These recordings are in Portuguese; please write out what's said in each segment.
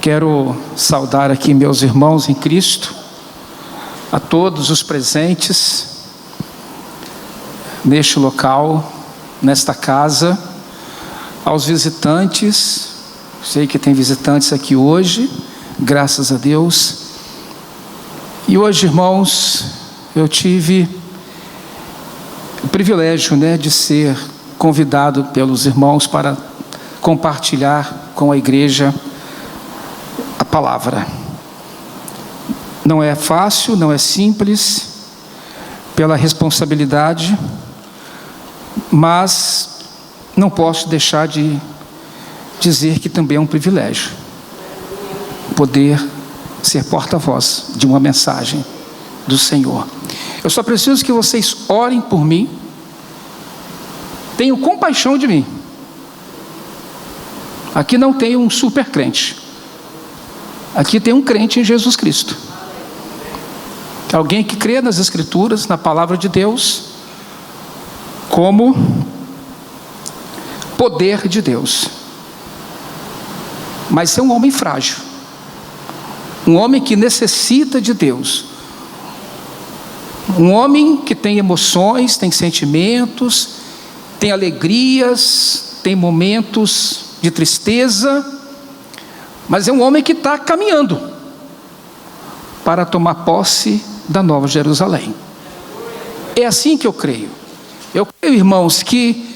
Quero saudar aqui meus irmãos em Cristo, a todos os presentes neste local, nesta casa, aos visitantes. Sei que tem visitantes aqui hoje, graças a Deus. E hoje, irmãos, eu tive o privilégio, de ser convidado pelos irmãos para compartilhar com a igreja a palavra. Não é fácil, não é simples, pela responsabilidade, mas não posso deixar de dizer que também é um privilégio poder ser porta-voz de uma mensagem do Senhor. Eu só preciso que vocês orem por mim, tenham compaixão de mim. Aqui não tem um super crente, aqui tem um crente em Jesus Cristo, alguém que crê nas Escrituras, na palavra de Deus, como poder de Deus. Mas é um homem frágil, um homem que necessita de Deus, um homem que tem emoções, tem sentimentos, tem alegrias, tem momentos de tristeza, mas é um homem que está caminhando para tomar posse da Nova Jerusalém. É assim que eu creio. Eu creio, irmãos, que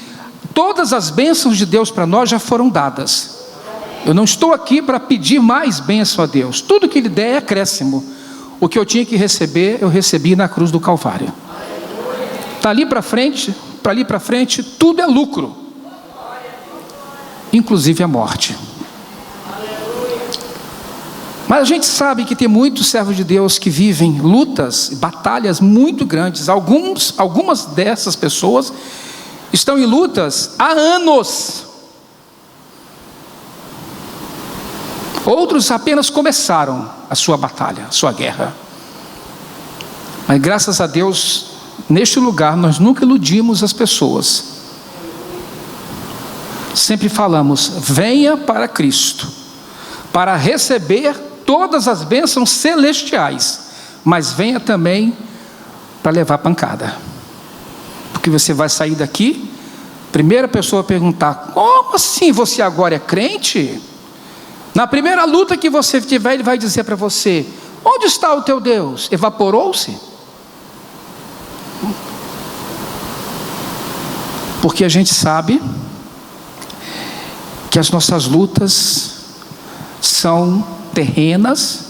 todas as bênçãos de Deus para nós já foram dadas. Eu não estou aqui para pedir mais bênção a Deus. Tudo que Ele der é acréscimo. O que eu tinha que receber, eu recebi na cruz do Calvário. Dali para frente, tudo é lucro, inclusive a morte. Mas a gente sabe que tem muitos servos de Deus que vivem lutas, batalhas muito grandes. Algumas dessas pessoas estão em lutas há anos. Outros apenas começaram a sua batalha, a sua guerra. Mas graças a Deus, neste lugar nós nunca iludimos as pessoas. Sempre falamos: venha para Cristo, para receber todas as bênçãos celestiais, mas venha também para levar pancada. Porque você vai sair daqui, primeira pessoa a perguntar: como assim você agora é crente? Na primeira luta que você tiver, ele vai dizer para você: onde está o teu Deus? Evaporou-se? Porque a gente sabe que as nossas lutas são terrenas,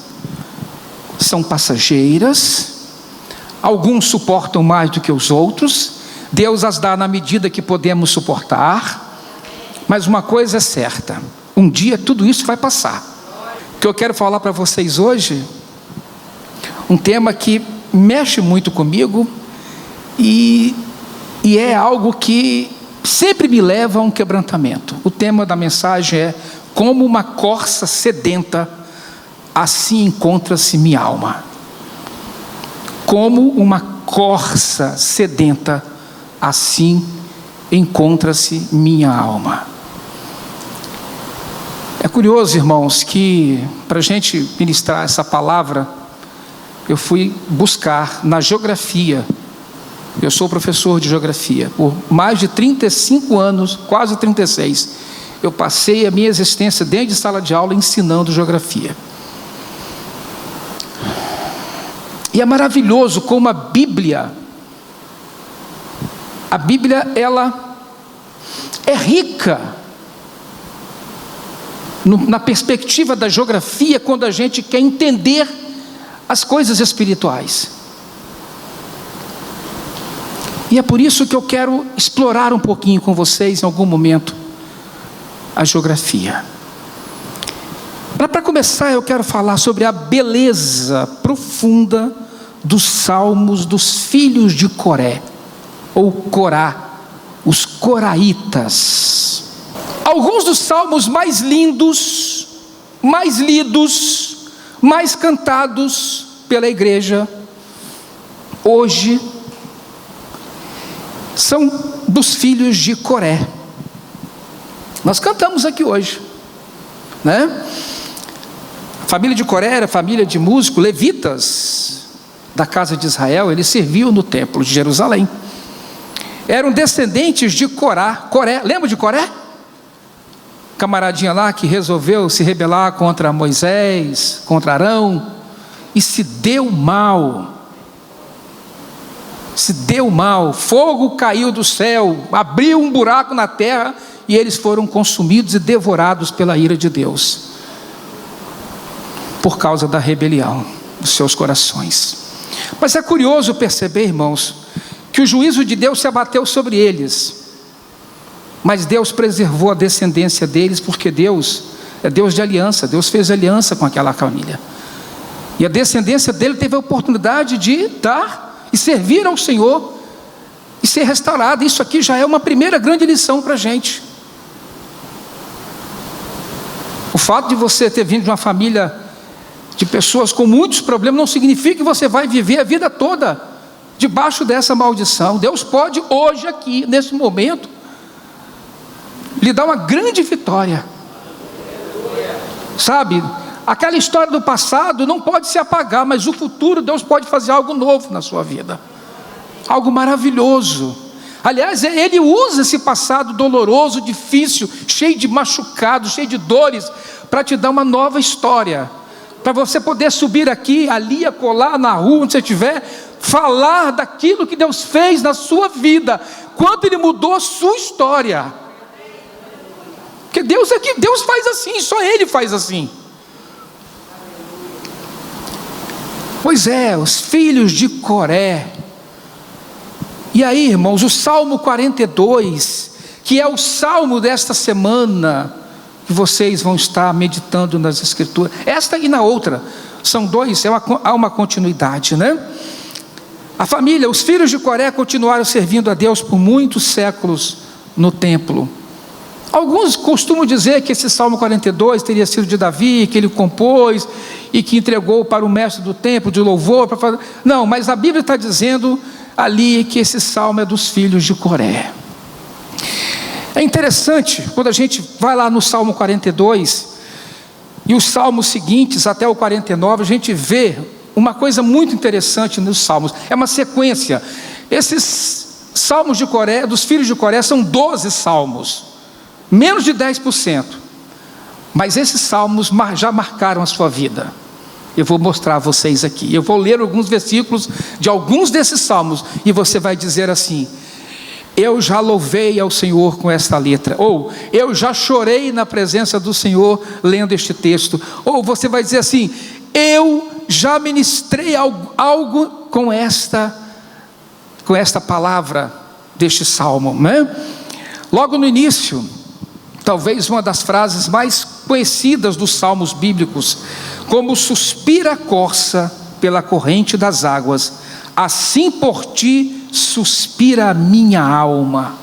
são passageiras. Alguns suportam mais do que os outros. Deus as dá na medida que podemos suportar. Mas uma coisa é certa: um dia tudo isso vai passar. O que eu quero falar para vocês hoje, um tema que mexe muito comigo e é algo que sempre me leva a um quebrantamento. O tema da mensagem é: como uma corça sedenta, assim encontra-se minha alma. Como uma corça sedenta, assim encontra-se minha alma. É curioso, irmãos, que para a gente ministrar essa palavra, eu fui buscar na geografia. Eu sou professor de geografia por mais de 35 anos, quase 36. Eu passei a minha existência dentro de sala de aula ensinando geografia. E é maravilhoso como a Bíblia, ela é rica na perspectiva da geografia, quando a gente quer entender as coisas espirituais. E é por isso que eu quero explorar um pouquinho com vocês, em algum momento, a geografia. Para começar, eu quero falar sobre a beleza profunda dos salmos dos filhos de Coré, ou Corá, os coraitas. Alguns dos salmos mais lindos, mais lidos, mais cantados pela igreja hoje são dos filhos de Coré. Nós cantamos aqui hoje, né? família de Coré era família de músicos, levitas da casa de Israel. Eles serviam no templo de Jerusalém. Eram descendentes de Coré, lembra de Coré? Camaradinha lá que resolveu se rebelar contra Moisés, contra Arão, e se deu mal. Fogo caiu do céu, abriu um buraco na terra, e eles foram consumidos e devorados pela ira de Deus, por causa da rebelião dos seus corações. Mas é curioso perceber, irmãos, que o juízo de Deus se abateu sobre eles, mas Deus preservou a descendência deles, porque Deus é Deus de aliança. Deus fez aliança com aquela família, e a descendência dele teve a oportunidade de dar e servir ao Senhor e ser restaurada. Isso aqui já é uma primeira grande lição para a gente. O fato de você ter vindo de uma família de pessoas com muitos problemas não significa que você vai viver a vida toda debaixo dessa maldição. Deus pode hoje aqui, nesse momento, lhe dar uma grande vitória. Sabe, aquela história do passado não pode se apagar, mas o futuro Deus pode fazer algo novo na sua vida, algo maravilhoso. Aliás, Ele usa esse passado doloroso, difícil, cheio de machucados, cheio de dores, para te dar uma nova história, para você poder subir aqui, ali, acolá, na rua, onde você estiver, falar daquilo que Deus fez na sua vida, quanto Ele mudou a sua história. Porque Deus é que Deus faz assim, só Ele faz assim. Pois é, os filhos de Coré. E aí, irmãos, o Salmo 42, que é o salmo desta semana, que vocês vão estar meditando nas Escrituras, esta e na outra, são dois, há uma continuidade, né? A família, os filhos de Coré continuaram servindo a Deus por muitos séculos no templo. Alguns costumam dizer que esse Salmo 42 teria sido de Davi, que ele compôs e que entregou para o mestre do templo de louvor para fazer. Não, mas a Bíblia está dizendo ali que esse salmo é dos filhos de Coré. É interessante, quando a gente vai lá no Salmo 42 e os salmos seguintes até o 49, a gente vê uma coisa muito interessante nos salmos. É uma sequência. Esses salmos de Coré, dos filhos de Coré, são 12 salmos, menos de 10%, mas esses salmos já marcaram a sua vida. Eu vou mostrar a vocês aqui, eu vou ler alguns versículos de alguns desses salmos, e você vai dizer assim: eu já louvei ao Senhor com esta letra, ou eu já chorei na presença do Senhor lendo este texto, ou você vai dizer assim: eu já ministrei algo com esta palavra deste salmo, né? Logo no início, talvez uma das frases mais conhecidas dos salmos bíblicos: como suspira a corça pela corrente das águas, assim por ti suspira a minha alma.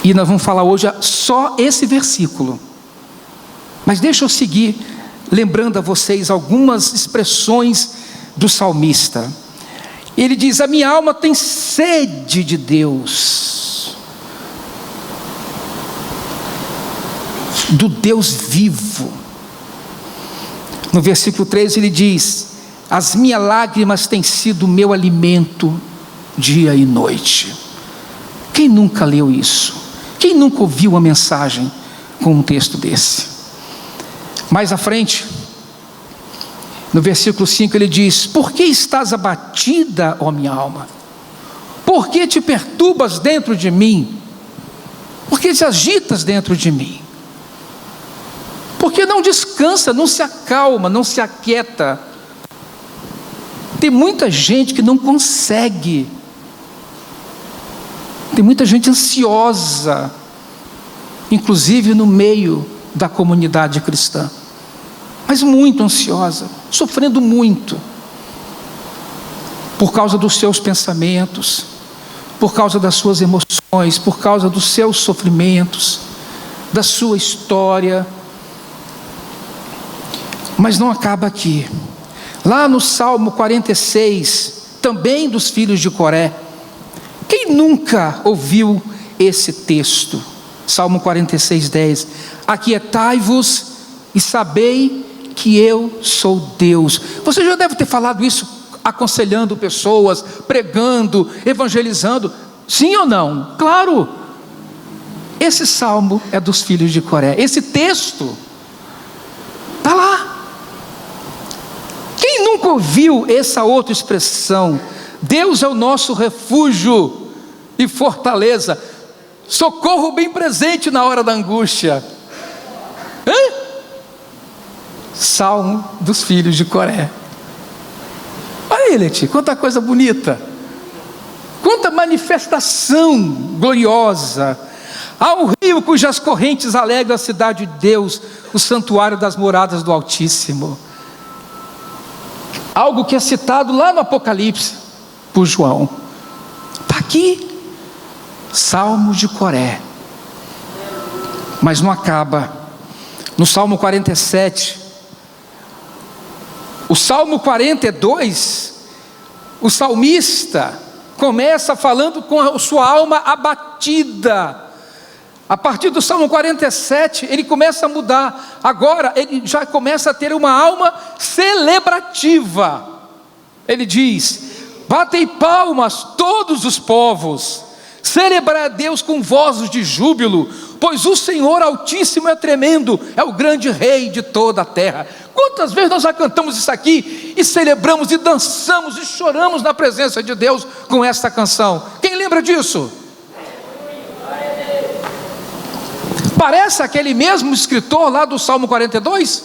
E nós vamos falar hoje só esse versículo, mas deixa eu seguir lembrando a vocês algumas expressões do salmista. Ele diz: a minha alma tem sede de Deus, do Deus vivo. No versículo 3 ele diz: as minhas lágrimas têm sido o meu alimento dia e noite. Quem nunca leu isso? Quem nunca ouviu uma mensagem com um texto desse? Mais à frente, no versículo 5 ele diz: por que estás abatida, ó minha alma? Por que te perturbas dentro de mim? Por que te agitas dentro de mim? Porque não descansa, não se acalma, não se aquieta. Tem muita gente que não consegue. Tem muita gente ansiosa, inclusive no meio da comunidade cristã, mas muito ansiosa, sofrendo muito, por causa dos seus pensamentos, por causa das suas emoções, por causa dos seus sofrimentos, da sua história. Mas não acaba aqui. Lá no Salmo 46, também dos filhos de Coré, quem nunca ouviu esse texto? Salmo 46, 10: aquietai-vos e sabei que eu sou Deus. Você já deve ter falado isso aconselhando pessoas, pregando, evangelizando. Sim ou não? Claro. Esse salmo é dos filhos de Coré. Esse texto está lá. Quem nunca ouviu essa outra expressão? Deus é o nosso refúgio e fortaleza, socorro bem presente na hora da angústia. Salmo dos filhos de Coré. Olha aí, Leti, quanta coisa bonita, quanta manifestação gloriosa. Há um rio cujas correntes alegram a cidade de Deus, o santuário das moradas do Altíssimo. Algo que é citado lá no Apocalipse por João. Está aqui, Salmo de Coré. Mas não acaba. No Salmo 47, o Salmo 42, o salmista começa falando com a sua alma abatida. A partir do Salmo 47, ele começa a mudar. Agora, ele já começa a ter uma alma celebrativa. Ele diz: batei palmas todos os povos, celebrai a Deus com vozes de júbilo, pois o Senhor Altíssimo é tremendo, é o grande Rei de toda a terra. Quantas vezes nós já cantamos isso aqui, e celebramos, e dançamos, e choramos na presença de Deus com esta canção? Quem lembra disso? Parece aquele mesmo escritor lá do Salmo 42.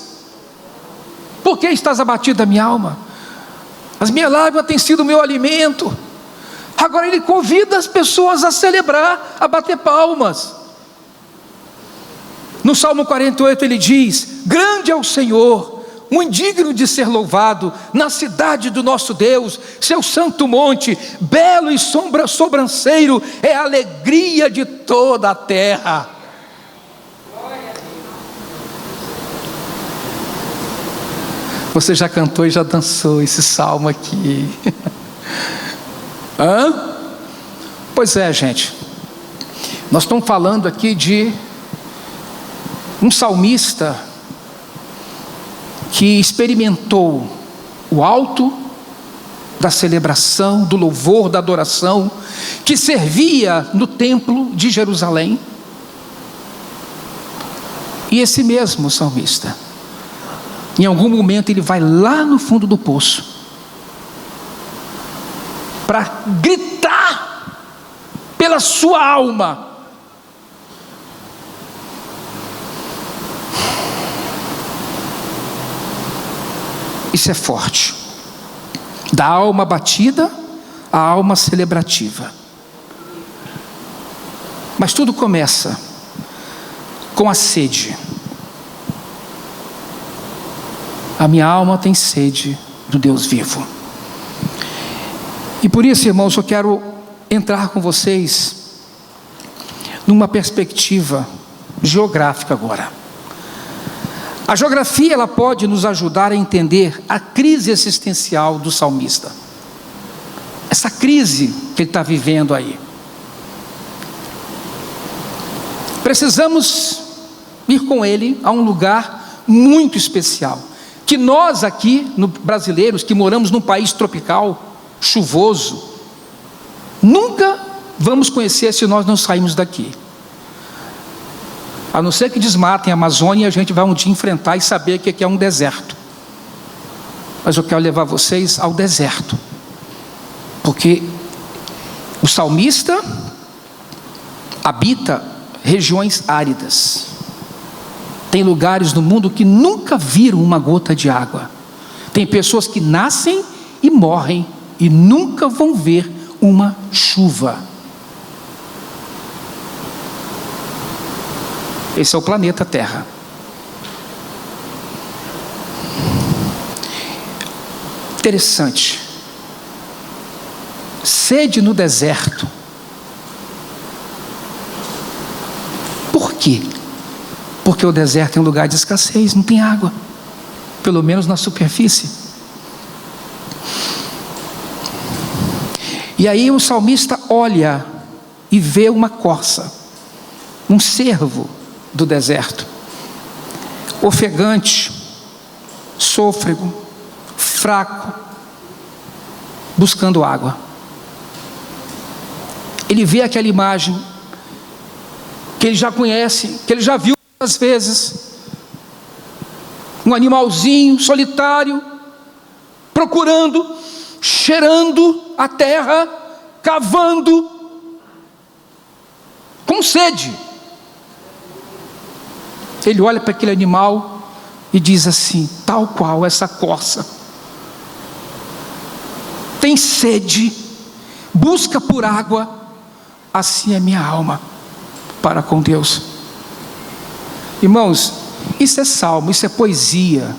Por que estás abatida, minha alma? As minhas lágrimas têm sido o meu alimento. Agora ele convida as pessoas a celebrar, a bater palmas. No Salmo 48 ele diz: grande é o Senhor, muito digno de ser louvado, na cidade do nosso Deus, seu santo monte, belo e sobranceiro, é a alegria de toda a terra. Você já cantou e já dançou esse salmo aqui? Pois é, gente. Nós estamos falando aqui de um salmista que experimentou o alto da celebração, do louvor, da adoração, que servia no templo de Jerusalém. E esse mesmo salmista, em algum momento ele vai lá no fundo do poço para gritar pela sua alma. Isso é forte. Da alma batida à alma celebrativa. Mas tudo começa com a sede. A minha alma tem sede do Deus vivo. E por isso, irmãos, eu quero entrar com vocês numa perspectiva geográfica agora. A geografia, ela pode nos ajudar a entender a crise existencial do salmista. Essa crise que ele está vivendo aí. Precisamos ir com ele a um lugar muito especial, que nós aqui, brasileiros, que moramos num país tropical, chuvoso, nunca vamos conhecer se nós não sairmos daqui. A não ser que desmatem a Amazônia, a gente vai um dia enfrentar e saber que é um deserto. Mas eu quero levar vocês ao deserto, porque o salmista habita regiões áridas. Tem lugares no mundo que nunca viram uma gota de água. Tem pessoas que nascem e morrem e nunca vão ver uma chuva. Esse é o planeta Terra. Interessante. Sede no deserto. Por quê? Porque o deserto é um lugar de escassez, não tem água, pelo menos na superfície. E aí o salmista olha e vê uma corça, um cervo do deserto. ofegante, sôfrego, fraco, buscando água. Ele vê aquela imagem que ele já conhece, que ele já viu muitas vezes, um animalzinho solitário, procurando, cheirando a terra, cavando, com sede. Ele olha para aquele animal e diz assim, tal qual essa corça, tem sede, busca por água, assim é minha alma para com Deus. Irmãos, isso é salmo, isso é poesia.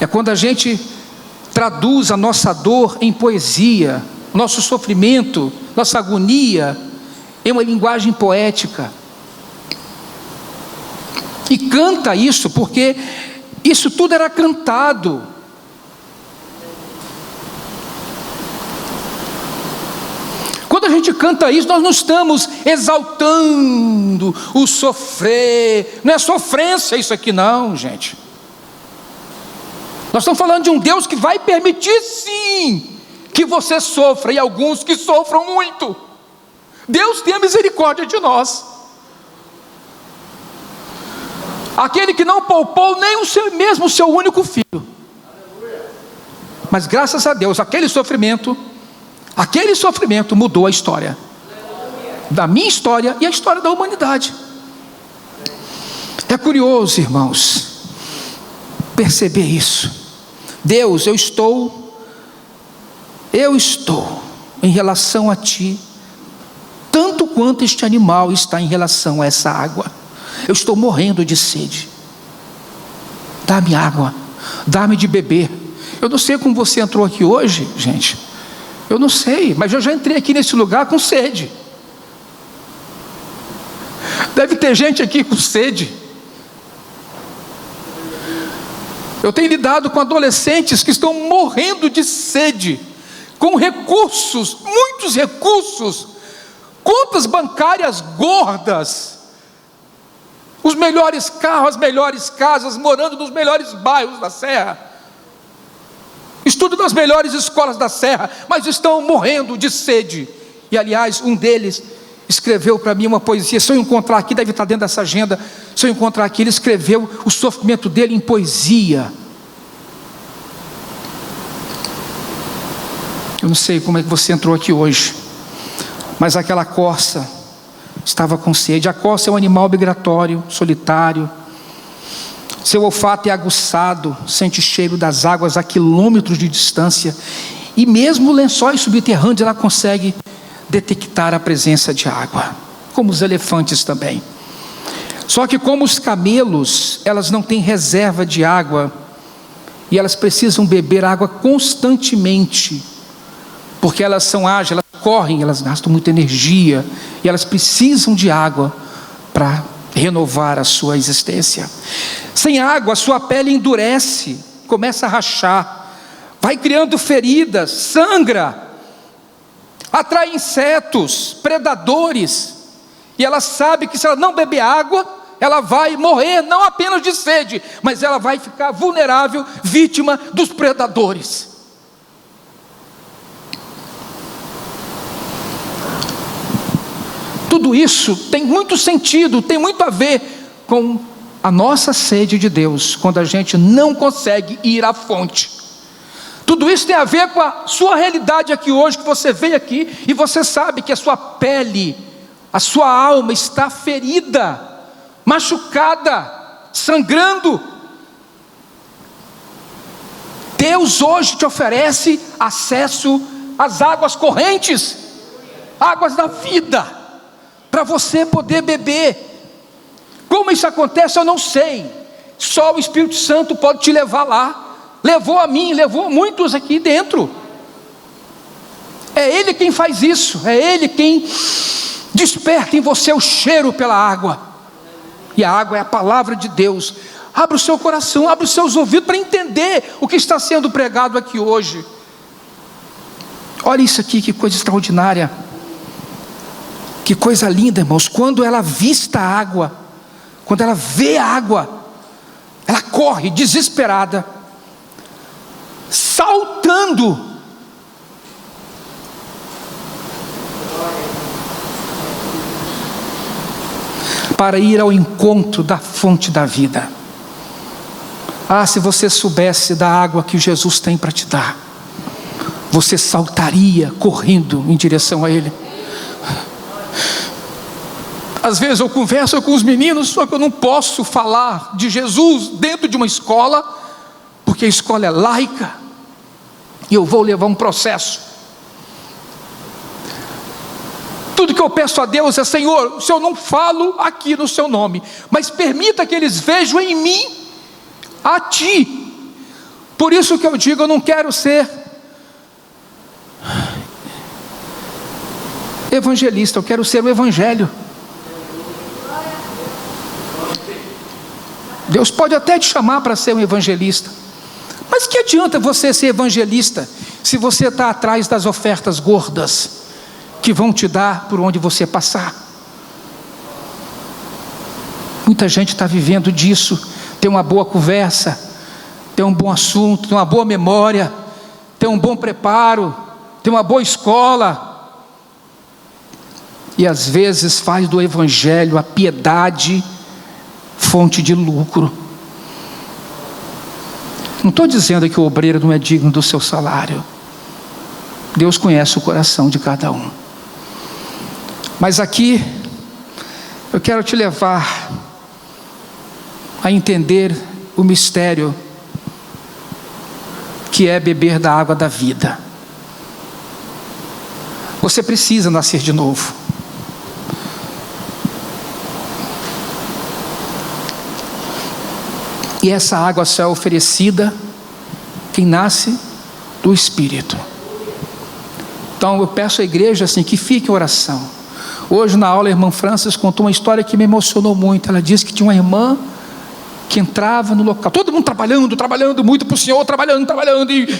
É quando a gente traduz a nossa dor em poesia, nosso sofrimento, nossa agonia, em uma linguagem poética. E canta isso, porque isso tudo era cantado. Quando a gente canta isso, nós não estamos exaltando o sofrer. Não é sofrência isso aqui não, gente. Nós estamos falando de um Deus que vai permitir sim que você sofra, e alguns que sofram muito. Deus tenha misericórdia de nós. Aquele que não poupou nem o seu único filho. Mas graças a Deus, aquele sofrimento mudou a história. Da minha história e a história da humanidade. É curioso, irmãos, perceber isso. Deus, eu estou em relação a ti, tanto quanto este animal está em relação a essa água. Eu estou morrendo de sede. Dá-me água, dá-me de beber. Eu não sei como você entrou aqui hoje, gente. Eu não sei, mas eu já entrei aqui nesse lugar com sede. Deve ter gente aqui com sede. Eu tenho lidado com adolescentes que estão morrendo de sede, com recursos, muitos recursos, contas bancárias gordas, os melhores carros, as melhores casas, morando nos melhores bairros da Serra, estudo nas melhores escolas da Serra, mas estão morrendo de sede. E aliás, um deles escreveu para mim uma poesia. Se eu encontrar aqui, deve estar dentro dessa agenda. Se eu encontrar aqui, ele escreveu o sofrimento dele em poesia. Eu não sei como é que você entrou aqui hoje, mas aquela corça estava com sede. A corça é um animal migratório, solitário. Seu olfato é aguçado, sente cheiro das águas a quilômetros de distância, e mesmo lençóis subterrâneos ela consegue detectar a presença de água, como os elefantes também. Só que como os camelos, elas não têm reserva de água, e elas precisam beber água constantemente, porque elas são ágeis, elas correm, elas gastam muita energia, e elas precisam de água para renovar a sua existência. Sem água, a sua pele endurece, começa a rachar, vai criando feridas, sangra, atrai insetos, predadores, e ela sabe que se ela não beber água, ela vai morrer, não apenas de sede, mas ela vai ficar vulnerável, vítima dos predadores. Tudo isso tem muito sentido, tem muito a ver com a nossa sede de Deus, quando a gente não consegue ir à fonte. Tudo isso tem a ver com a sua realidade aqui hoje, que você veio aqui e você sabe que a sua pele, a sua alma está ferida, machucada, sangrando. Deus hoje te oferece acesso às águas correntes, águas da vida, para você poder beber. Como isso acontece eu não sei, só o Espírito Santo pode te levar lá. Levou a mim, levou a muitos aqui dentro. É Ele quem faz isso, é Ele quem desperta em você o cheiro pela água, e a água é a palavra de Deus. Abra o seu coração, abra os seus ouvidos para entender o que está sendo pregado aqui hoje. Olha isso aqui, que coisa extraordinária, que coisa linda, irmãos. Quando ela avista a água, quando ela vê a água, ela corre desesperada, saltando, para ir ao encontro da fonte da vida. Ah, se você soubesse da água que Jesus tem para te dar, você saltaria correndo em direção a Ele. Às vezes eu converso com os meninos, só que eu não posso falar de Jesus dentro de uma escola, porque a escola é laica, e eu vou levar um processo. Tudo que eu peço a Deus é: Senhor, se eu não falo aqui no seu nome, mas permita que eles vejam em mim a Ti. Por isso que eu digo, eu não quero ser evangelista, eu quero ser o Evangelho. Deus pode até te chamar para ser um evangelista, mas que adianta você ser evangelista se você está atrás das ofertas gordas que vão te dar por onde você passar? Muita gente está vivendo disso. Tem uma boa conversa, tem um bom assunto, tem uma boa memória, tem um bom preparo, tem uma boa escola, e às vezes faz do evangelho, a piedade, fonte de lucro. Não estou dizendo que o obreiro não é digno do seu salário. Deus conhece o coração de cada um. Mas aqui eu quero te levar a entender o mistério que é beber da água da vida. Você precisa nascer de novo. E essa água só é oferecida quem nasce do Espírito. Então eu peço à igreja assim, que fique em oração. Hoje na aula a irmã Francis contou uma história que me emocionou muito. Ela disse que tinha uma irmã que entrava no local, todo mundo trabalhando muito para o Senhor, trabalhando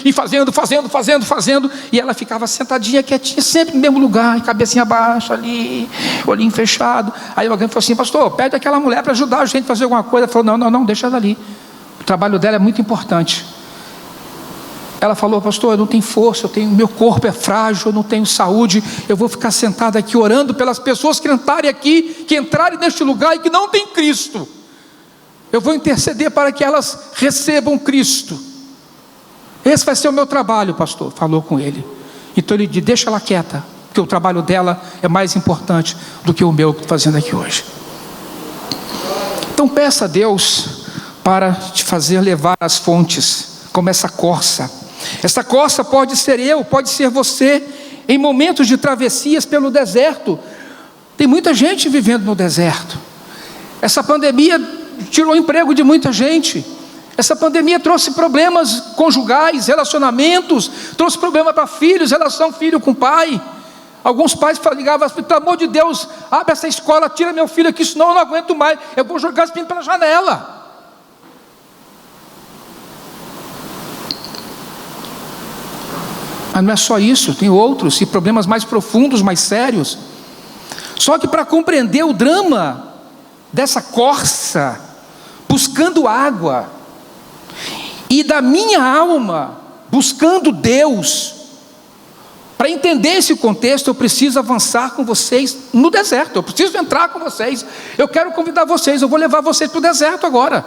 e fazendo, e ela ficava sentadinha, quietinha, sempre no mesmo lugar, cabecinha baixa ali, olhinho fechado. Aí alguém falou assim: pastor, pede aquela mulher para ajudar a gente a fazer alguma coisa. Ela falou: não, deixa ela ali, o trabalho dela é muito importante. Ela falou: pastor, eu não tenho força, meu corpo é frágil, eu não tenho saúde, eu vou ficar sentada aqui orando pelas pessoas que entrarem aqui, que entrarem neste lugar e que não tem Cristo. Eu vou interceder para que elas recebam Cristo. Esse vai ser o meu trabalho, pastor. Falou com ele. Então ele disse: deixa ela quieta, porque o trabalho dela é mais importante do que o meu que estou fazendo aqui hoje. Então peça a Deus para te fazer levar às fontes, como essa corça. Essa corça pode ser eu, pode ser você, em momentos de travessias pelo deserto. Tem muita gente vivendo no deserto. Essa pandemia tirou o emprego de muita gente. Essa pandemia trouxe problemas conjugais, relacionamentos, trouxe problema para filhos, relação filho com pai. Alguns pais ligavam assim: pelo amor de Deus, abre essa escola, tira meu filho aqui, senão eu não aguento mais, eu vou jogar esse menino pela janela. Mas não é só isso, tem outros e problemas mais profundos, mais sérios. Só que para compreender o drama dessa corça buscando água, e da minha alma buscando Deus, para entender esse contexto, eu preciso avançar com vocês no deserto. Eu preciso entrar com vocês. Eu quero convidar vocês, eu vou levar vocês para o deserto agora.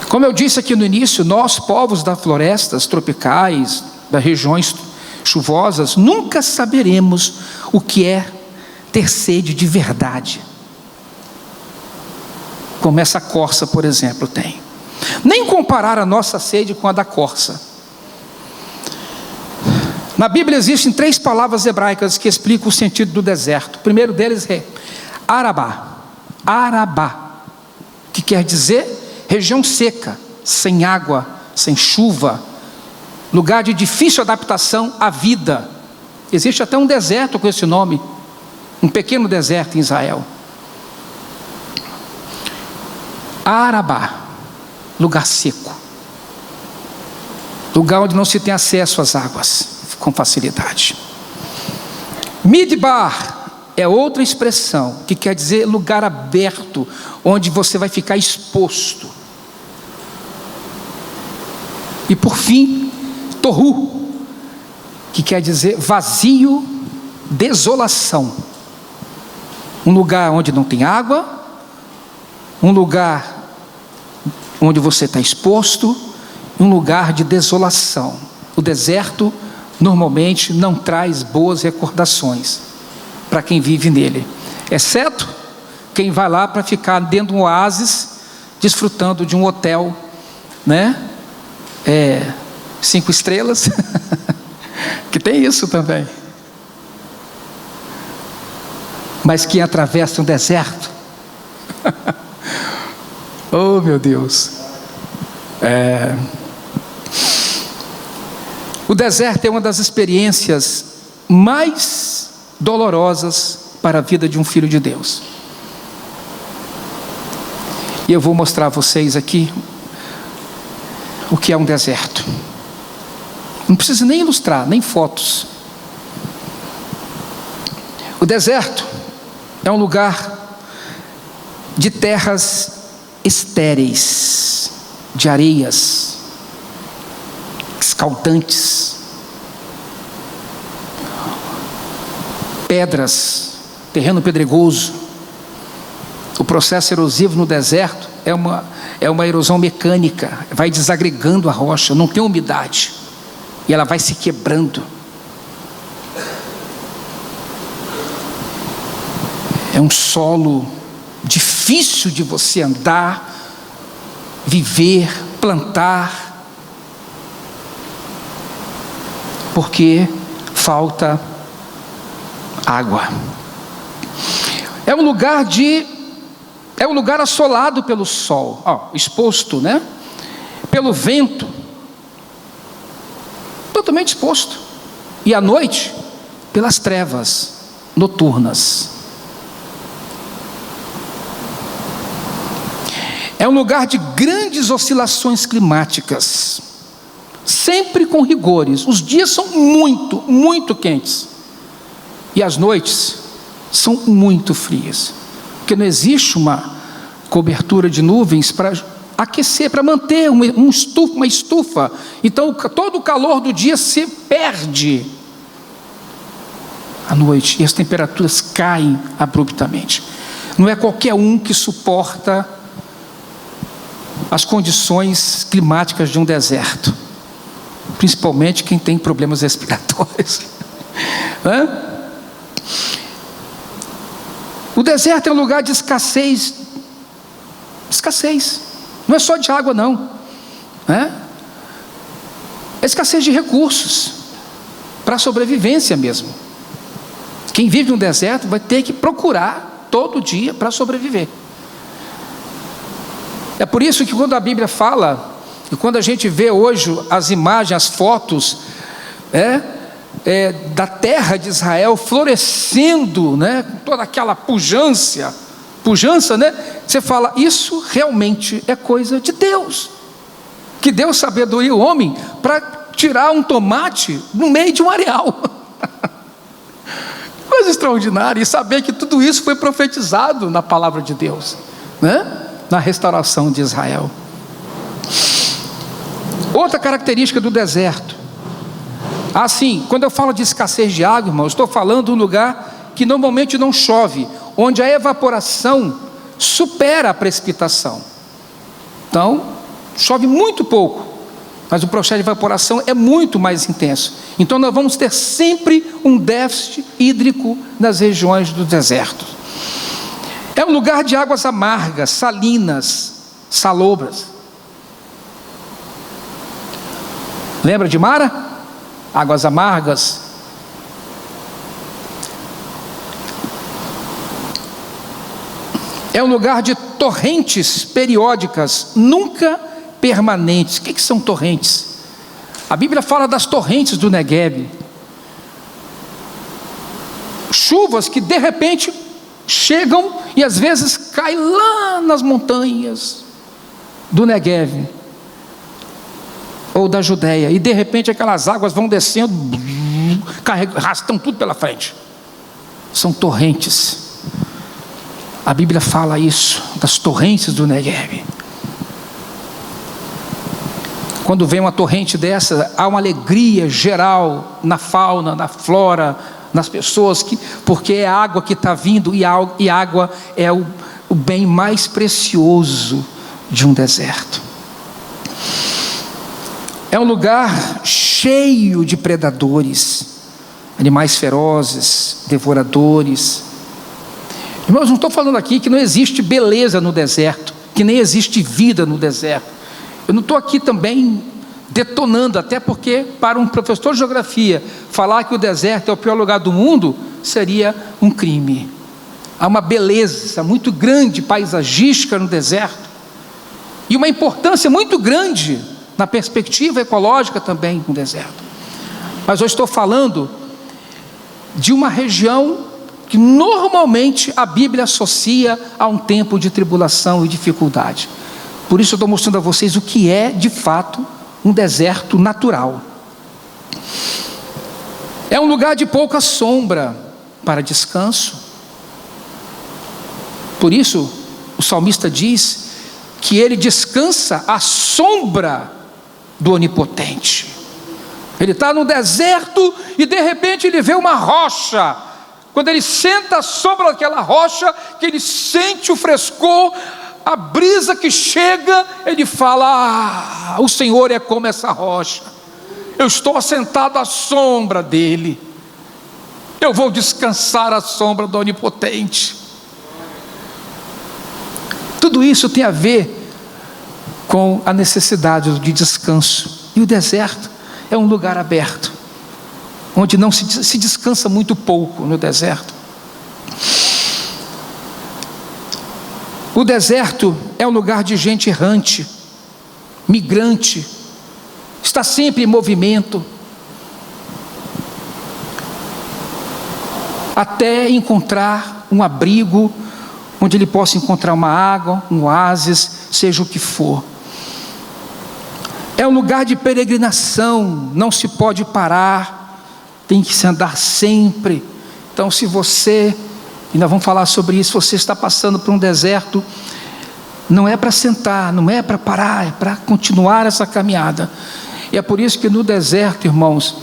Como eu disse aqui no início, nós, povos das florestas tropicais, das regiões chuvosas, nunca saberemos o que é ter sede de verdade, como essa corça, por exemplo, tem. Nem comparar a nossa sede com a da corça. Na Bíblia existem 3 palavras hebraicas que explicam o sentido do deserto. O primeiro deles é Arabá. Arabá, que quer dizer região seca, sem água, sem chuva, lugar de difícil adaptação à vida. Existe até um deserto com esse nome, um pequeno deserto em Israel. Arabá, lugar seco, lugar onde não se tem acesso às águas com facilidade. Midbar, é outra expressão que quer dizer lugar aberto, onde você vai ficar exposto. E por fim, Tohu, que quer dizer vazio, desolação. Um lugar onde não tem água, um lugar onde você está exposto, um lugar de desolação. O deserto normalmente não traz boas recordações para quem vive nele, exceto quem vai lá para ficar dentro de um oásis, desfrutando de um hotel, né? 5 estrelas, que tem isso também. Mas quem atravessa um deserto, oh meu Deus, o deserto é uma das experiências mais dolorosas para a vida de um filho de Deus. E eu vou mostrar a vocês aqui o que é um deserto. Não preciso nem ilustrar, nem fotos. O deserto é um lugar de terras estéreis, de areias escaldantes, pedras, terreno pedregoso. O processo erosivo no deserto é uma erosão mecânica, vai desagregando a rocha, não tem umidade, e ela vai se quebrando. É um solo difícil de você andar, viver, plantar, porque falta água. É um lugar assolado pelo sol, exposto, né? Pelo vento, totalmente exposto. E à noite, pelas trevas noturnas. É um lugar de grandes oscilações climáticas, sempre com rigores. Os dias são muito, muito quentes, e as noites são muito frias, porque não existe uma cobertura de nuvens para aquecer, para manter uma estufa. Então todo o calor do dia se perde à noite, e as temperaturas caem abruptamente. Não é qualquer um que suporta as condições climáticas de um deserto, principalmente quem tem problemas respiratórios. O deserto é um lugar de escassez. Não é só de água, não. É escassez de recursos para a sobrevivência mesmo. Quem vive no deserto vai ter que procurar todo dia para sobreviver. É por isso que quando a Bíblia fala, e quando a gente vê hoje as imagens, as fotos da terra de Israel florescendo, né, com toda aquela pujança, né? Você fala, isso realmente é coisa de Deus, que deu sabedoria ao homem para tirar um tomate no meio de um areal. Coisa extraordinária, e saber que tudo isso foi profetizado na palavra de Deus, né? Na restauração de Israel. Outra característica do deserto, quando eu falo de escassez de água, irmão, estou falando de um lugar que normalmente não chove, onde a evaporação supera a precipitação. Então, chove muito pouco, mas o processo de evaporação é muito mais intenso. Então nós vamos ter sempre um déficit hídrico nas regiões do deserto. É um lugar de águas amargas, salinas, salobras. Lembra de Mara? Águas amargas. É um lugar de torrentes periódicas, nunca permanentes. O que são torrentes? A Bíblia fala das torrentes do Negueb. Chuvas que de repente chegam e às vezes caem lá nas montanhas do Negueb ou da Judéia, e de repente aquelas águas vão descendo, arrastam tudo pela frente. são torrentes. A Bíblia fala isso, das torrentes do Negueb. Quando vem uma torrente dessa, há uma alegria geral na fauna, na flora, nas pessoas, porque é a água que está vindo, e a água é o bem mais precioso de um deserto. É um lugar cheio de predadores, animais ferozes, devoradores. Irmãos, não estou falando aqui que não existe beleza no deserto, que nem existe vida no deserto. Eu não estou aqui também detonando, até porque para um professor de geografia falar que o deserto é o pior lugar do mundo seria um crime. Há uma beleza muito grande paisagística no deserto e uma importância muito grande na perspectiva ecológica também no deserto. Mas eu estou falando de uma região que normalmente a Bíblia associa a um tempo de tribulação e dificuldade. Por isso eu estou mostrando a vocês o que é de fato um deserto natural. É um lugar de pouca sombra para descanso. Por isso o salmista diz que ele descansa à sombra do Onipotente. Ele está no deserto e de repente ele vê uma rocha. Quando ele senta à sombra daquela rocha, que ele sente o frescor, a brisa que chega, ele fala: o Senhor é como essa rocha, eu estou assentado à sombra dele, eu vou descansar à sombra do Onipotente. Tudo isso tem a ver com a necessidade de descanso. E o deserto é um lugar aberto, onde não se descansa muito pouco no deserto. O deserto é um lugar de gente errante, migrante, está sempre em movimento, até encontrar um abrigo, onde ele possa encontrar uma água, um oásis, seja o que for. É um lugar de peregrinação, não se pode parar, tem que se andar sempre. Então, se você, e nós vamos falar sobre isso, você está passando por um deserto, não é para sentar, não é para parar, é para continuar essa caminhada. E é por isso que no deserto, irmãos,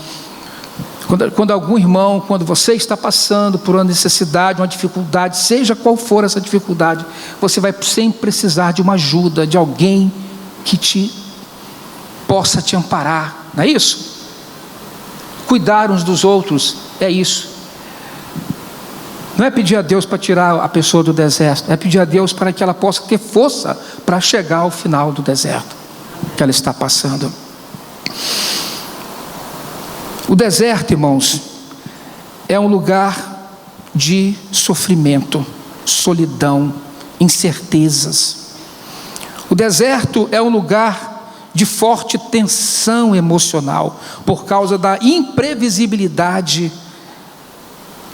quando você está passando por uma necessidade, uma dificuldade, seja qual for essa dificuldade, você vai sempre precisar de uma ajuda, de alguém que possa te amparar, não é isso? Cuidar uns dos outros, é isso. Não é pedir a Deus para tirar a pessoa do deserto, é pedir a Deus para que ela possa ter força para chegar ao final do deserto que ela está passando. O deserto, irmãos, é um lugar de sofrimento, solidão, incertezas. O deserto é um lugar de forte tensão emocional, por causa da imprevisibilidade,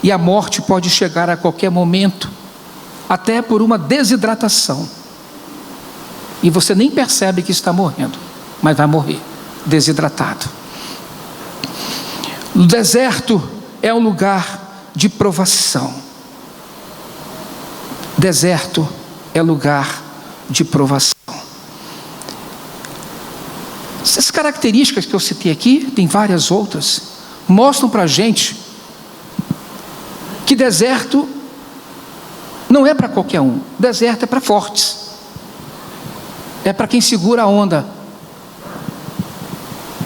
e a morte pode chegar a qualquer momento, até por uma desidratação, e você nem percebe que está morrendo, mas vai morrer desidratado. O deserto é um lugar de provação. Deserto é lugar de provação. Essas características que eu citei aqui, tem várias outras, mostram para a gente que deserto não é para qualquer um. Deserto é para fortes, é para quem segura a onda.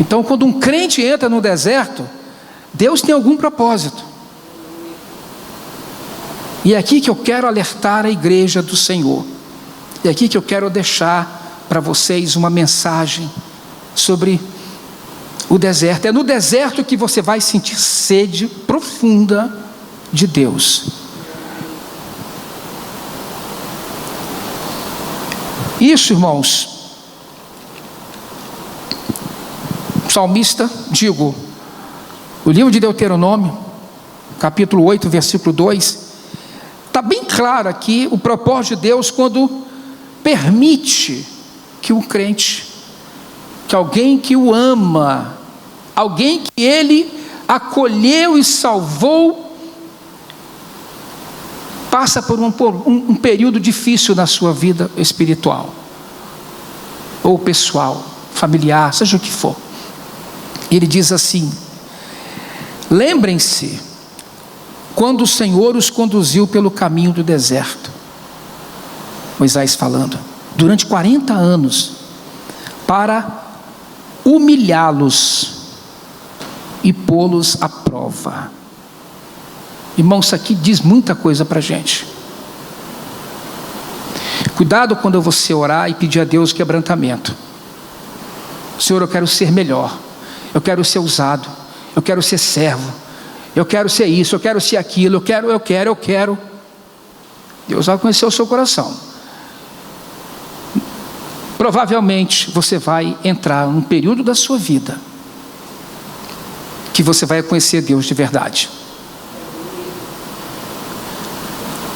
Então, quando um crente entra no deserto, Deus tem algum propósito. E é aqui que eu quero alertar a igreja do Senhor. É aqui que eu quero deixar para vocês uma mensagem sobre o deserto. É no deserto que você vai sentir sede profunda de Deus. Isso, irmãos, o salmista, o livro de Deuteronômio, capítulo 8, versículo 2, está bem claro aqui o propósito de Deus quando permite que o crente, que alguém que o ama, alguém que ele acolheu e salvou, passa por um período difícil na sua vida espiritual, ou pessoal, familiar, seja o que for. Ele diz assim: lembrem-se quando o Senhor os conduziu pelo caminho do deserto, Moisés falando, durante 40 anos, para humilhá-los e pô-los à prova. Irmão, isso aqui diz muita coisa para a gente. Cuidado quando você orar e pedir a Deus quebrantamento. Senhor, eu quero ser melhor, eu quero ser usado, eu quero ser servo, eu quero ser isso, eu quero ser aquilo, eu quero. Deus vai conhecer o seu coração. Provavelmente você vai entrar num período da sua vida que você vai conhecer Deus de verdade.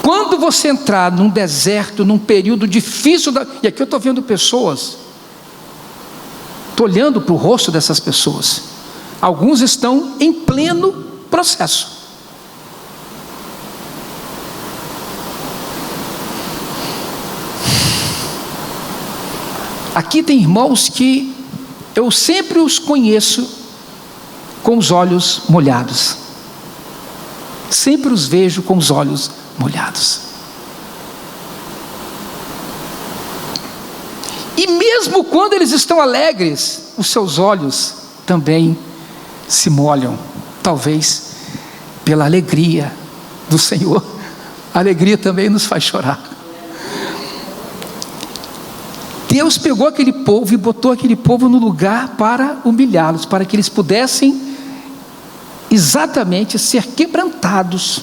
Quando você entrar num deserto, num período difícil, e aqui eu estou vendo pessoas, estou olhando para o rosto dessas pessoas, alguns estão em pleno processo. Aqui tem irmãos que eu sempre os conheço com os olhos molhados, sempre os vejo com os olhos molhados. E mesmo quando eles estão alegres, os seus olhos também se molham, talvez pela alegria do Senhor. A alegria também nos faz chorar. Deus pegou aquele povo e botou aquele povo no lugar para humilhá-los, para que eles pudessem exatamente ser quebrantados.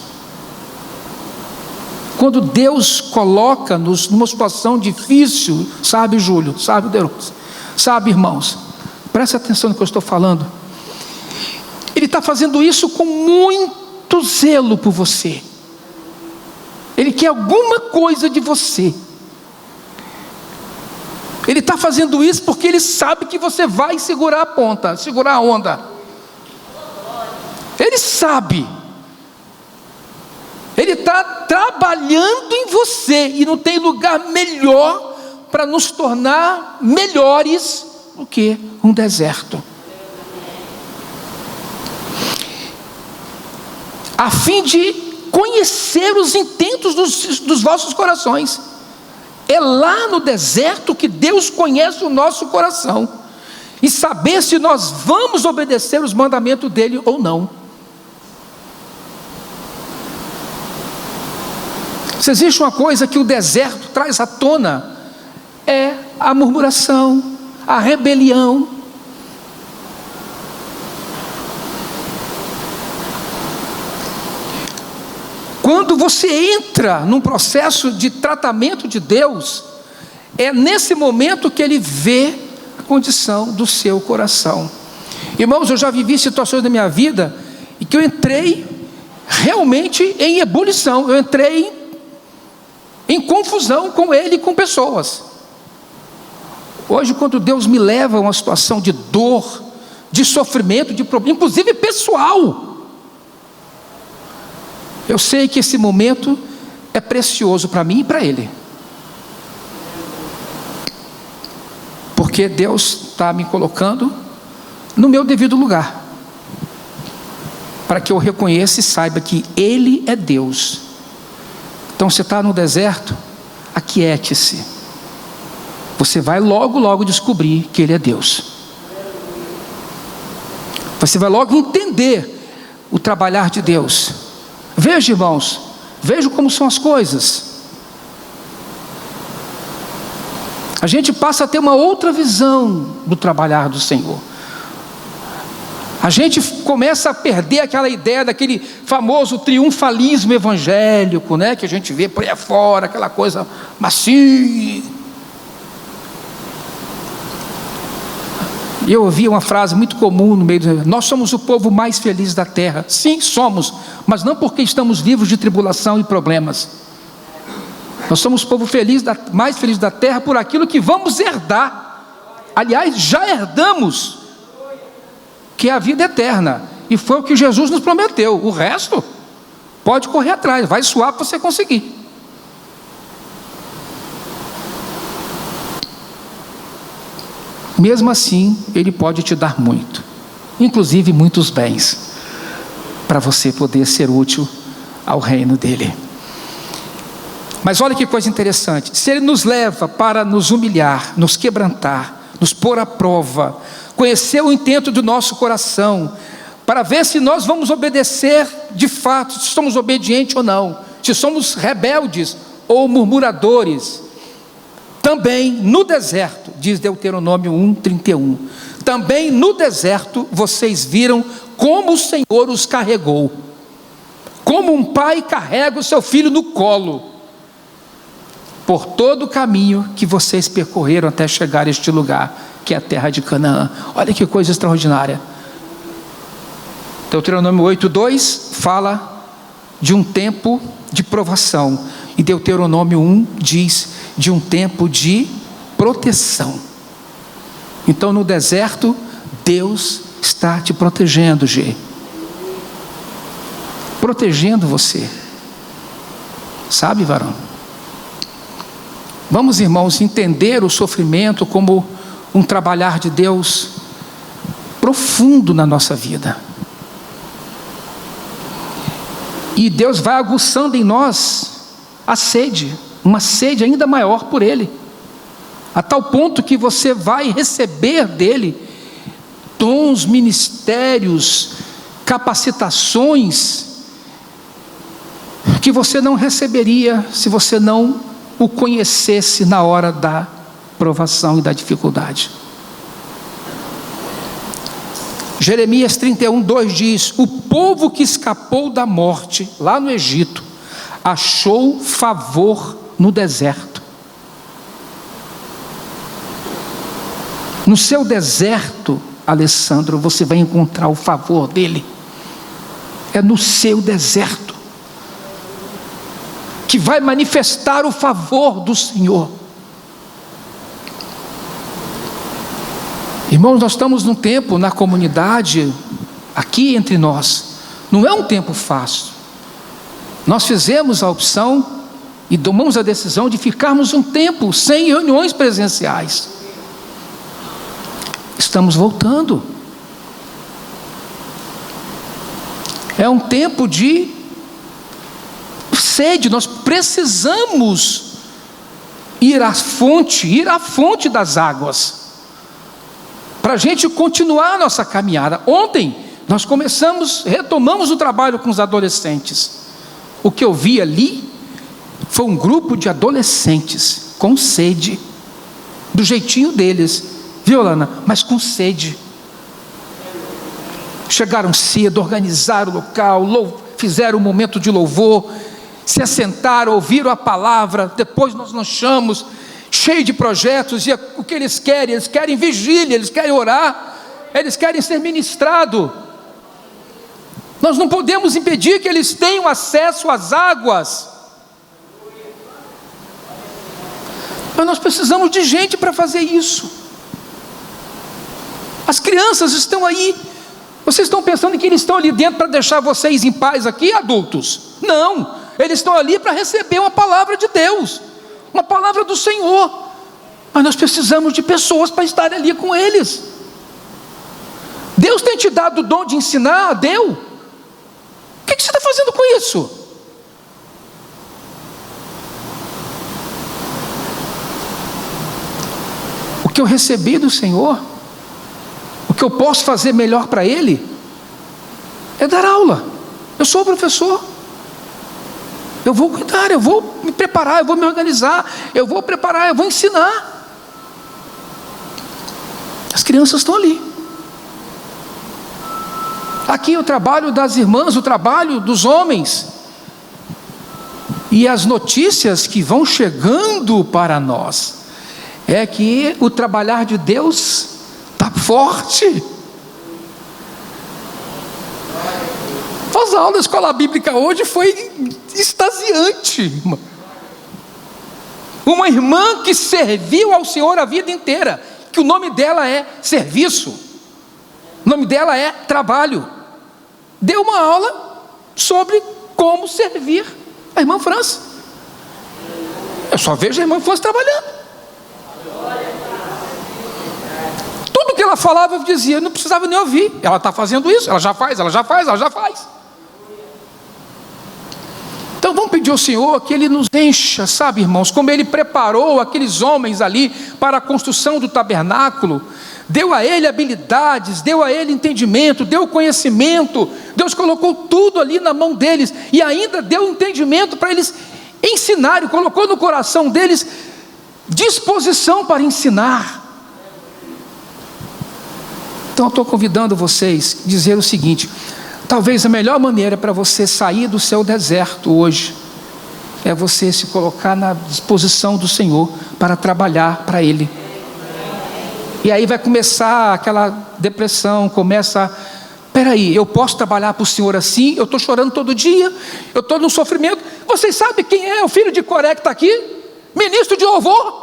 Quando Deus coloca-nos numa situação difícil, sabe, Júlio, sabe, Deus, sabe, irmãos, preste atenção no que eu estou falando. Ele está fazendo isso com muito zelo por você. Ele quer alguma coisa de você. Ele está fazendo isso porque Ele sabe que você vai segurar a ponta, segurar a onda. Ele sabe. Ele está trabalhando em você, e não tem lugar melhor para nos tornar melhores do que um deserto. A fim de conhecer os intentos dos vossos corações. É lá no deserto que Deus conhece o nosso coração, e saber se nós vamos obedecer os mandamentos dele ou não. Se existe uma coisa que o deserto traz à tona, é a murmuração, a rebelião. Quando você entra num processo de tratamento de Deus, é nesse momento que Ele vê a condição do seu coração. Irmãos, eu já vivi situações da minha vida em que eu entrei realmente em ebulição, eu entrei em confusão com Ele e com pessoas. Hoje, quando Deus me leva a uma situação de dor, de sofrimento, de problema, inclusive pessoal, eu sei que esse momento é precioso para mim e para Ele, porque Deus está me colocando no meu devido lugar, para que eu reconheça e saiba que Ele é Deus. Então você está no deserto, aquiete-se. Você vai logo descobrir que Ele é Deus. Você vai logo entender o trabalhar de Deus. Veja, irmãos, veja como são as coisas. A gente passa a ter uma outra visão do trabalhar do Senhor. A gente começa a perder aquela ideia daquele famoso triunfalismo evangélico, né? Que a gente vê por aí fora, aquela coisa macia. E eu ouvi uma frase muito comum no meio do... Nós somos o povo mais feliz da terra. Sim, somos, mas não porque estamos vivos de tribulação e problemas. Nós somos o povo mais feliz da terra por aquilo que vamos herdar. Aliás, já herdamos, que é a vida eterna, e foi o que Jesus nos prometeu. O resto Pode correr atrás, vai suar para você conseguir. Mesmo assim, Ele pode te dar muito, inclusive muitos bens, para você poder ser útil ao reino dEle. Mas olha que coisa interessante, se Ele nos leva para nos humilhar, nos quebrantar, nos pôr à prova, conhecer o intento do nosso coração, para ver se nós vamos obedecer de fato, se somos obedientes ou não, se somos rebeldes ou murmuradores. Também no deserto, diz Deuteronômio 1:31, também no deserto vocês viram como o Senhor os carregou, como um pai carrega o seu filho no colo, por todo o caminho que vocês percorreram até chegar a este lugar, que é a terra de Canaã. Olha que coisa extraordinária. Deuteronômio 8:2 fala de um tempo de provação, e Deuteronômio 1 diz de um tempo de proteção. Então no deserto, Deus está te protegendo, G. Protegendo você. Sabe, varão? Vamos, irmãos, entender o sofrimento como um trabalhar de Deus profundo na nossa vida. E Deus vai aguçando em nós a sede, uma sede ainda maior por Ele, a tal ponto que você vai receber dEle dons, ministérios, capacitações que você não receberia se você não o conhecesse na hora da provação e da dificuldade. Jeremias 31:2 diz: o povo que escapou da morte lá no Egito achou favor no deserto. No seu deserto, Alessandro, você vai encontrar o favor dele. É no seu deserto que vai manifestar o favor do Senhor. Irmãos, nós estamos num tempo na comunidade, aqui entre nós, não é um tempo fácil. Nós fizemos a opção e tomamos a decisão de ficarmos um tempo sem reuniões presenciais. Estamos voltando. É um tempo de sede, nós precisamos ir à fonte das águas, para a gente continuar a nossa caminhada. Ontem nós retomamos o trabalho com os adolescentes. O que eu vi ali foi um grupo de adolescentes com sede, do jeitinho deles, viu, Lana? Mas com sede. Chegaram cedo, organizaram o local, fizeram um momento de louvor, se assentaram, ouviram a palavra. Depois nós lanchamos, cheio de projetos. E o que eles querem vigília, eles querem orar, eles querem ser ministrados. Nós não podemos impedir que eles tenham acesso às águas, mas nós precisamos de gente para fazer isso. As crianças estão aí. Vocês estão pensando que eles estão ali dentro para deixar vocês em paz aqui, adultos? Não, eles estão ali para receber uma palavra de Deus, uma palavra do Senhor. Mas nós precisamos de pessoas para estar ali com eles. Deus tem te dado o dom de ensinar, deu. O que você está fazendo com isso? O que eu recebi do Senhor, o que eu posso fazer melhor para Ele, é dar aula. Eu sou o professor. Eu vou cuidar, eu vou me preparar, eu vou me organizar, eu vou preparar, eu vou ensinar. As crianças estão ali. Aqui o trabalho das irmãs, o trabalho dos homens. E as notícias que vão chegando para nós é que o trabalhar de Deus está forte. As aulas da escola bíblica hoje foi extasiante, irmã. Uma irmã que serviu ao Senhor a vida inteira, que o nome dela é serviço, o nome dela é trabalho, deu uma aula sobre como servir a irmã França. Eu só vejo a irmã França trabalhando. Tudo que ela falava eu dizia, não precisava nem ouvir. Ela está fazendo isso, ela já faz. Então vamos pedir ao Senhor que Ele nos encha, sabe, irmãos, como Ele preparou aqueles homens ali para a construção do tabernáculo, deu a ele habilidades, deu a ele entendimento, deu conhecimento, Deus colocou tudo ali na mão deles, e ainda deu entendimento para eles ensinarem, colocou no coração deles disposição para ensinar. Então eu estou convidando vocês a dizer o seguinte: talvez a melhor maneira para você sair do seu deserto hoje é você se colocar na disposição do Senhor para trabalhar para Ele. E aí vai começar aquela depressão, peraí, eu posso trabalhar para o Senhor assim? Eu estou chorando todo dia, eu estou no sofrimento. Vocês sabem quem é o filho de Coré que está aqui? Ministro de louvor.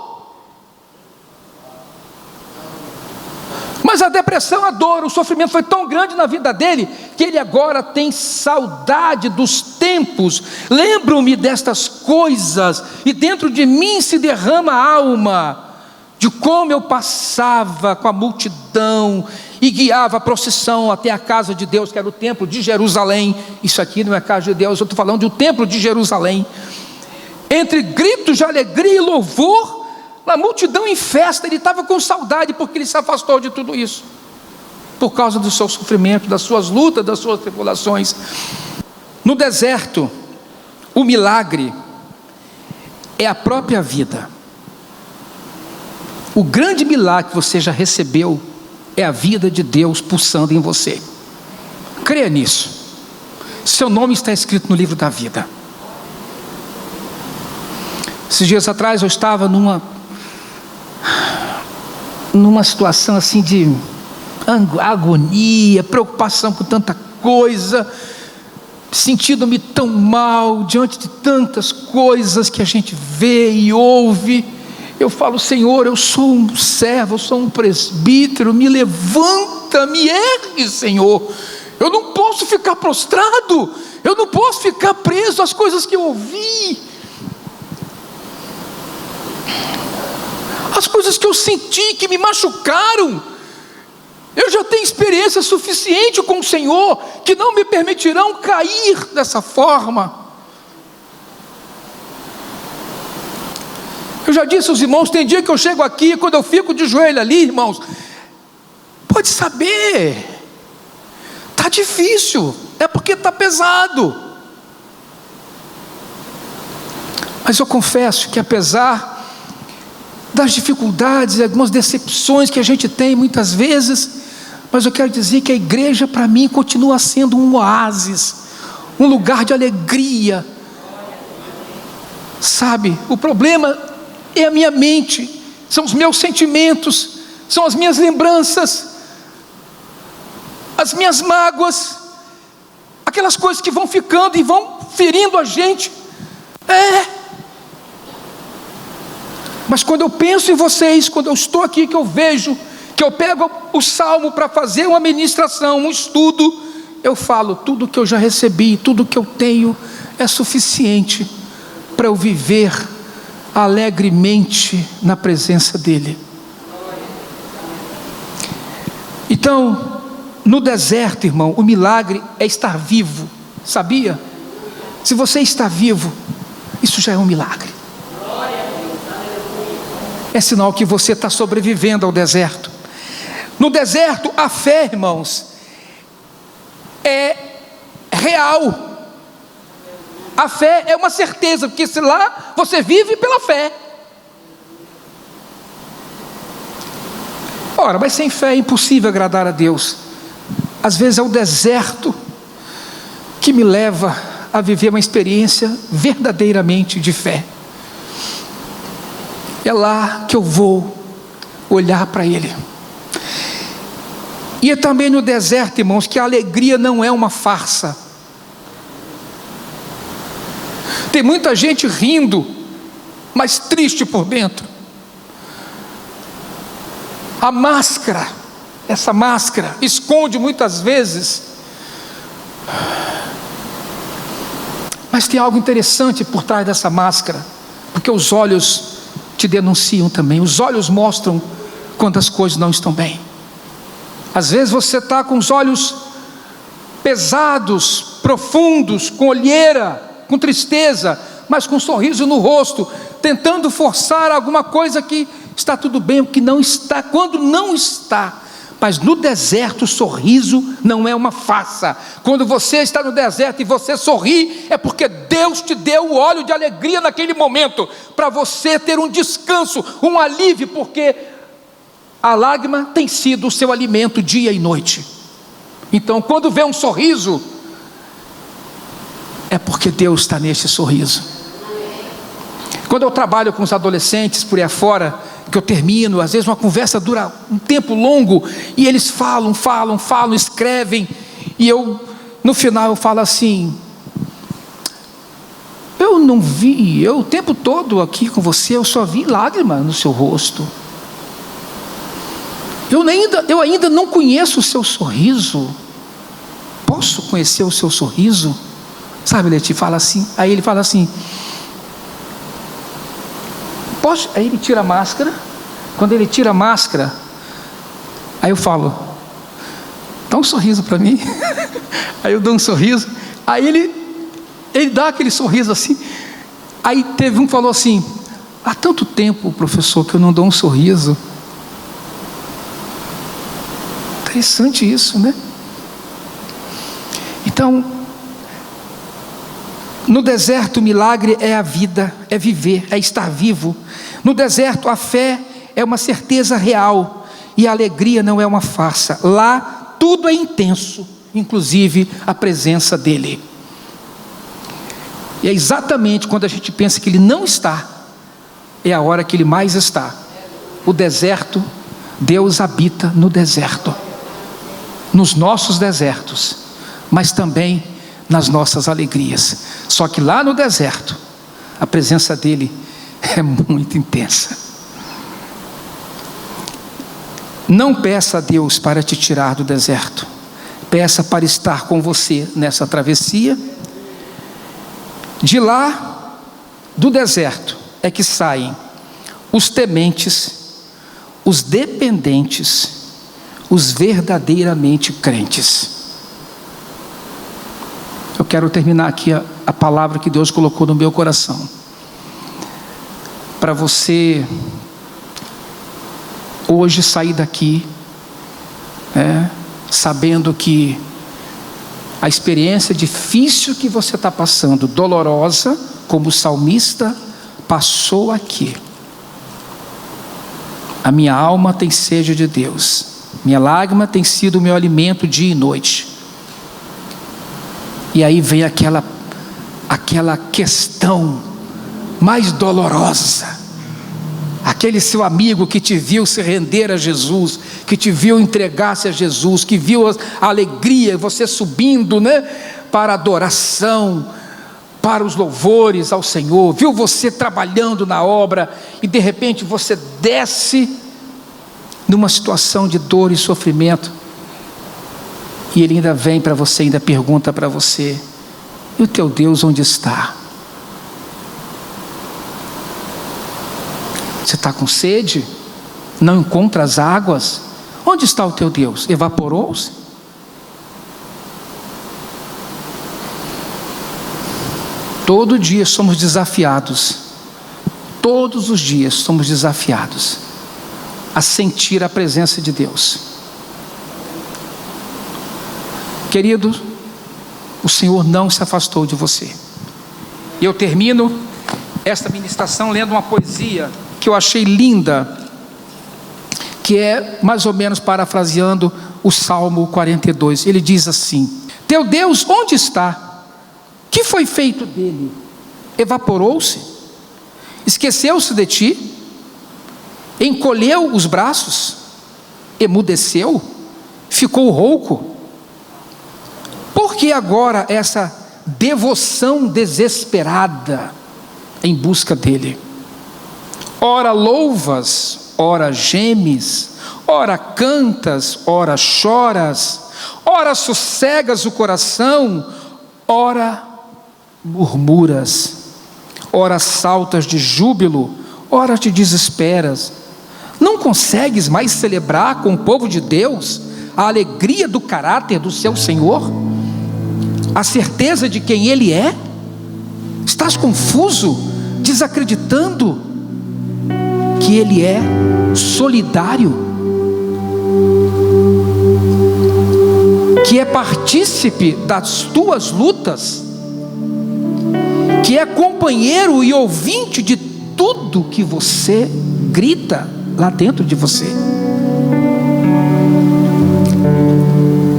Mas a depressão, a dor, o sofrimento foi tão grande na vida dele, que ele agora tem saudade dos tempos. Lembro-me destas coisas, e dentro de mim se derrama a alma, de como eu passava com a multidão, e guiava a procissão até a casa de Deus, que era o templo de Jerusalém. Isso aqui não é casa de Deus, eu estou falando do templo de Jerusalém. Entre gritos de alegria e louvor, a multidão em festa. Ele estava com saudade, porque ele se afastou de tudo isso, por causa do seu sofrimento, das suas lutas, das suas tribulações. No deserto, o milagre é a própria vida. O grande milagre que você já recebeu é a vida de Deus pulsando em você. Creia nisso. Seu nome está escrito no livro da vida. Esses dias atrás eu estava numa situação assim de agonia, preocupação com tanta coisa, sentindo-me tão mal diante de tantas coisas que a gente vê e ouve. Eu falo: Senhor, eu sou um servo, eu sou um presbítero, me levanta, me ergue, Senhor. Eu não posso ficar prostrado, eu não posso ficar preso às coisas que eu ouvi, as coisas que eu senti, que me machucaram. Eu já tenho experiência suficiente com o Senhor, que não me permitirão cair dessa forma. Eu já disse aos irmãos, tem dia que eu chego aqui, quando eu fico de joelho ali, irmãos, pode saber, está difícil, é porque está pesado. Mas eu confesso que apesar das dificuldades e algumas decepções que a gente tem muitas vezes, mas eu quero dizer que a igreja para mim continua sendo um oásis, um lugar de alegria. Sabe, o problema é a minha mente, são os meus sentimentos, são as minhas lembranças, as minhas mágoas, aquelas coisas que vão ficando e vão ferindo a gente. Mas quando eu penso em vocês, quando eu estou aqui, que eu vejo, que eu pego o salmo para fazer uma ministração, um estudo, eu falo: tudo que eu já recebi, tudo que eu tenho é suficiente para eu viver alegremente na presença dEle. Então, no deserto, irmão, o milagre é estar vivo, sabia? Se você está vivo, isso já é um milagre. É sinal que você está sobrevivendo ao deserto. No deserto, a fé, irmãos, é real. A fé é uma certeza, porque se lá você vive pela fé. Ora, mas sem fé é impossível agradar a Deus. Às vezes é o deserto que me leva a viver uma experiência verdadeiramente de fé. É lá que eu vou olhar para Ele. E é também no deserto, irmãos, que a alegria não é uma farsa. Tem muita gente rindo, mas triste por dentro. A máscara, essa máscara, esconde muitas vezes Mas tem algo interessante por trás dessa máscara, porque os olhos te denunciam também. Os olhos mostram quando as coisas não estão bem. Às vezes você está com os olhos pesados, profundos, com olheira, com tristeza, mas com um sorriso no rosto, tentando forçar alguma coisa que está tudo bem, o que não está, quando não está. Mas no deserto o sorriso não é uma farsa. Quando você está no deserto e você sorri, é porque Deus te deu o óleo de alegria naquele momento, para você ter um descanso, um alívio, porque a lágrima tem sido o seu alimento dia e noite. Então quando vê um sorriso, é porque Deus está neste sorriso. Quando eu trabalho com os adolescentes por aí afora, que eu termino, às vezes uma conversa dura um tempo longo, e eles falam, escrevem, e eu, no final eu falo assim: eu não vi, eu o tempo todo aqui com você, eu só vi lágrima no seu rosto. Eu ainda não conheço o seu sorriso. Posso conhecer o seu sorriso? Sabe, ele te fala assim, aí ele fala assim, posso? Aí ele tira a máscara. Quando ele tira a máscara, aí eu falo: dá um sorriso para mim. Aí eu dou um sorriso. Aí ele dá aquele sorriso assim. Aí teve um que falou assim: há tanto tempo, professor, que eu não dou um sorriso. Interessante isso, né? Então, no deserto o milagre é a vida, é viver, é estar vivo. No deserto a fé é uma certeza real, e a alegria não é uma farsa. Lá tudo é intenso, inclusive a presença dele. E é exatamente quando a gente pensa que ele não está, é a hora que ele mais está. O deserto, Deus habita no deserto, nos nossos desertos, mas também nas nossas alegrias. Só que lá no deserto, a presença dele é muito intensa. Não peça a Deus para te tirar do deserto, peça para estar com você nessa travessia. De lá, do deserto, é que saem os tementes, os dependentes, os verdadeiramente crentes. Eu quero terminar aqui a palavra que Deus colocou no meu coração, para você hoje sair daqui, sabendo que a experiência difícil que você está passando, dolorosa, como o salmista passou aqui. A minha alma tem sede de Deus, minha lágrima tem sido o meu alimento dia e noite. E aí vem aquela questão mais dolorosa. Aquele seu amigo que te viu se render a Jesus, que te viu entregar-se a Jesus, que viu a alegria, você subindo, para a adoração, para os louvores ao Senhor, viu você trabalhando na obra, e de repente você desce numa situação de dor e sofrimento, e ele ainda vem para você, ainda pergunta para você: e o teu Deus onde está? Você está com sede? Não encontra as águas? Onde está o teu Deus? Evaporou-se? Todo dia somos desafiados, todos os dias somos desafiados a sentir a presença de Deus. Querido, o Senhor não se afastou de você. E eu termino esta ministração lendo uma poesia que eu achei linda, que é mais ou menos parafraseando o Salmo 42. Ele diz assim: teu Deus onde está? Que foi feito dele? Evaporou-se? Esqueceu-se de ti? Encolheu os braços? Emudeceu? Ficou rouco? Por que agora essa devoção desesperada em busca dele? Ora louvas, ora gemes, ora cantas, ora choras, ora sossegas o coração, ora murmuras, ora saltas de júbilo, ora te desesperas. Não consegues mais celebrar com o povo de Deus a alegria do caráter do seu Senhor? A certeza de quem Ele é? Estás confuso, desacreditando que Ele é solidário, que é partícipe das tuas lutas, que é companheiro e ouvinte de tudo que você grita lá dentro de você.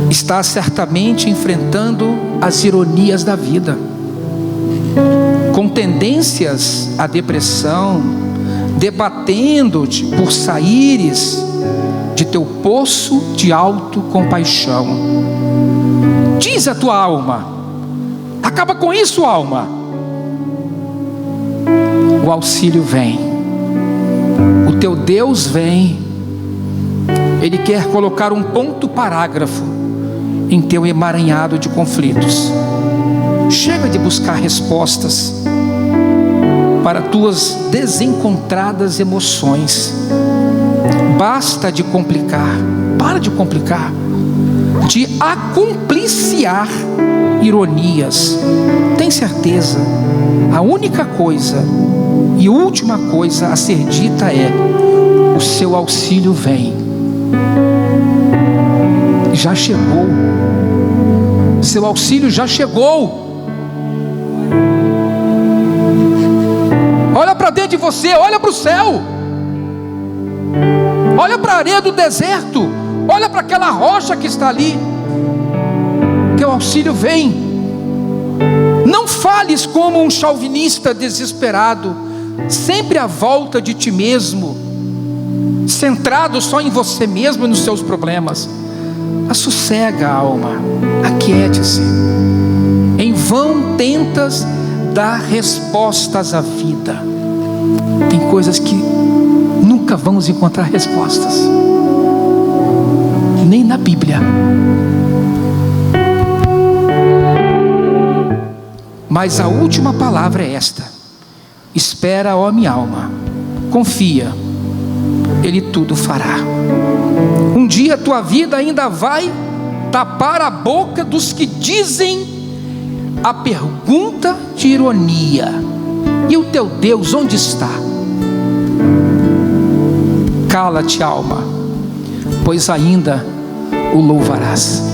Está certamente enfrentando as ironias da vida, com tendências à depressão, debatendo-te por saíres de teu poço de autocompaixão. Diz a tua alma: acaba com isso, alma. O auxílio vem, o teu Deus vem. Ele quer colocar um ponto parágrafo em teu emaranhado de conflitos. Chega de buscar respostas para tuas desencontradas emoções. Basta de complicar, para de complicar, de acumpliciar ironias. Tem certeza, a única coisa e última coisa a ser dita é: o seu auxílio vem. Já chegou. Seu auxílio já chegou. Olha para dentro de você, olha para o céu, olha para a areia do deserto, olha para aquela rocha que está ali. Teu auxílio vem. Não fales como um chauvinista desesperado, sempre à volta de ti mesmo, centrado só em você mesmo e nos seus problemas. Assossega a alma, aquiete-se. Em vão tentas dar respostas à vida. Tem coisas que nunca vamos encontrar respostas, nem na Bíblia. Mas a última palavra é esta: espera, ó minha alma, confia, Ele tudo fará. Um dia a tua vida ainda vai tapar a boca dos que dizem a pergunta de ironia: e o teu Deus onde está? Cala-te, alma, pois ainda o louvarás.